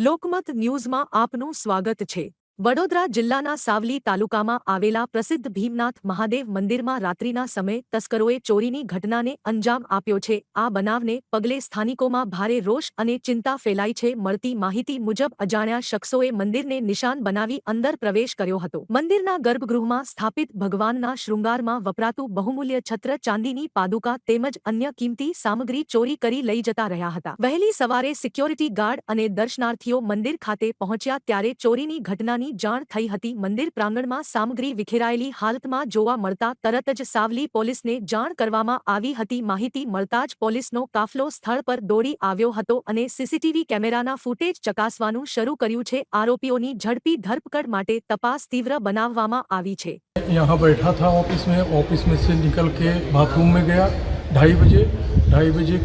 લોકમત ન્યૂઝમાં આપનું સ્વાગત છે। વડોદરા જિલ્લાના સાવલી તાલુકામાં આવેલા પ્રસિદ્ધ ભીમનાથ મહાદેવ મંદિરમાં રાત્રિના સમયે તસ્કરોએ ચોરીની ઘટનાને અંજામ આપ્યો છે। આ બનાવને પગલે સ્થાનિકોમાં ભારે રોષ અને ચિંતા ફેલાઈ છે। મળતી માહિતી મુજબ અજાણ્યા શખ્સોએ મંદિરને નિશાન બનાવી અંદર પ્રવેશ કર્યો હતો। મંદિરના ગર્ભગૃહમાં સ્થાપિત ભગવાનના શૃંગારમાં વપરાતું બહુમૂલ્ય છત્ર, ચાંદીની પાદુકા તેમજ અન્ય કિંમતી સામગ્રી ચોરી કરી લઈ જતા રહ્યા હતા। વહેલી સવારે સિક્યોરિટી ગાર્ડ અને દર્શનાર્થીઓ મંદિર ખાતે પહોંચ્યા ત્યારે ચોરીની ઘટનાની જાણ થઈ હતી। મંદિર પ્રાંગણમાં સામગ્રી વિખેરાયેલી હાલતમાં જોવા મળતા તરત જ સાવલી પોલીસને જાણ કરવામાં આવી હતી। માહિતી મળતા જ પોલીસનો કાફલો સ્થળ પર દોડી આવ્યો હતો અને સીસીટીવી કેમેરાના ફૂટેજ ચકાસવાનું શરૂ કર્યું છે। આરોપીઓની ઝડપી ધરપકડ માટે તપાસ તીવ્ર બનાવવામાં આવી છે। यहाँ बैठा था ऑफिस में से निकल के बाथरूम में गया 2:30 बजे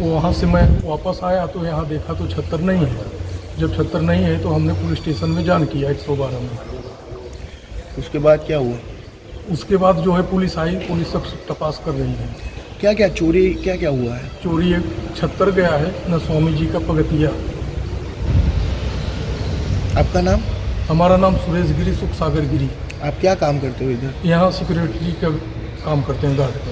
वहाँ से मैं वापस आया तो यहाँ देखा तो छत्तर नहीं है। जब छत्तर नहीं है तो हमने पुलिस स्टेशन में जान किया 112 में। उसके बाद क्या हुआ? उसके बाद जो है पुलिस आई, पुलिस सब तपास कर रही है। क्या क्या चोरी क्या क्या हुआ है? चोरी एक छत्तर गया है न स्वामी जी का पगतिया। आपका नाम? हमारा नाम सुरेश गिरी, सुख सागर गिरी। आप क्या काम करते हो इधर? यहाँ सिक्योरिटी का काम करते हैं, गार्ड का।